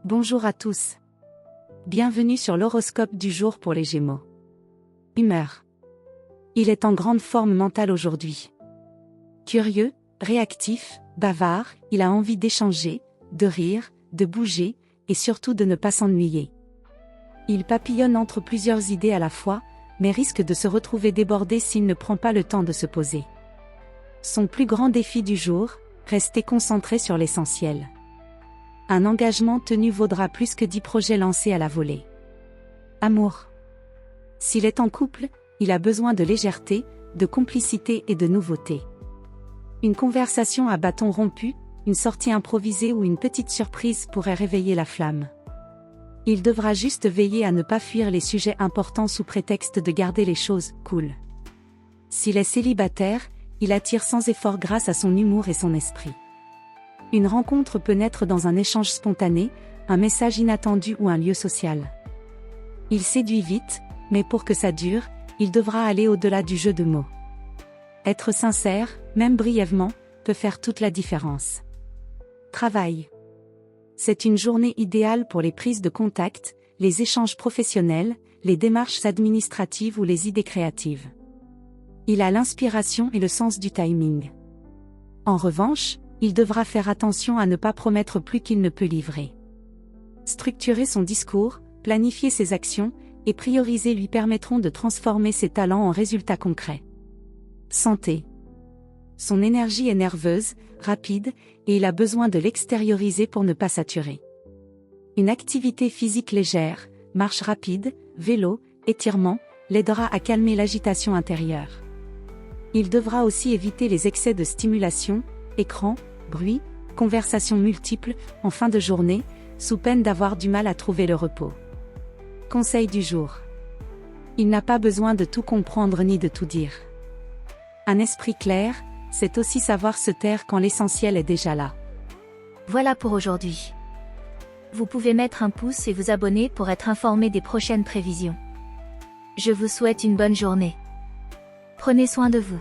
Bonjour à tous. Bienvenue sur l'horoscope du jour pour les Gémeaux. Humeur. Il est en grande forme mentale aujourd'hui. Curieux, réactif, bavard, il a envie d'échanger, de rire, de bouger, et surtout de ne pas s'ennuyer. Il papillonne entre plusieurs idées à la fois, mais risque de se retrouver débordé s'il ne prend pas le temps de se poser. Son plus grand défi du jour, rester concentré sur l'essentiel. Un engagement tenu vaudra plus que 10 projets lancés à la volée. Amour. S'il est en couple, il a besoin de légèreté, de complicité et de nouveauté. Une conversation à bâton rompu, une sortie improvisée ou une petite surprise pourrait réveiller la flamme. Il devra juste veiller à ne pas fuir les sujets importants sous prétexte de garder les choses cool. S'il est célibataire, il attire sans effort grâce à son humour et son esprit. Une rencontre peut naître dans un échange spontané, un message inattendu ou un lieu social. Il séduit vite, mais pour que ça dure, il devra aller au-delà du jeu de mots. Être sincère, même brièvement, peut faire toute la différence. Travail. C'est une journée idéale pour les prises de contact, les échanges professionnels, les démarches administratives ou les idées créatives. Il a l'inspiration et le sens du timing. En revanche, il devra faire attention à ne pas promettre plus qu'il ne peut livrer. Structurer son discours, planifier ses actions, et prioriser lui permettront de transformer ses talents en résultats concrets. Santé. Son énergie est nerveuse, rapide, et il a besoin de l'extérioriser pour ne pas saturer. Une activité physique légère, marche rapide, vélo, étirement, l'aidera à calmer l'agitation intérieure. Il devra aussi éviter les excès de stimulation, écran, bruit, conversations multiples, en fin de journée, sous peine d'avoir du mal à trouver le repos. Conseil du jour. Il n'a pas besoin de tout comprendre ni de tout dire. Un esprit clair, c'est aussi savoir se taire quand l'essentiel est déjà là. Voilà pour aujourd'hui. Vous pouvez mettre un pouce et vous abonner pour être informé des prochaines prévisions. Je vous souhaite une bonne journée. Prenez soin de vous.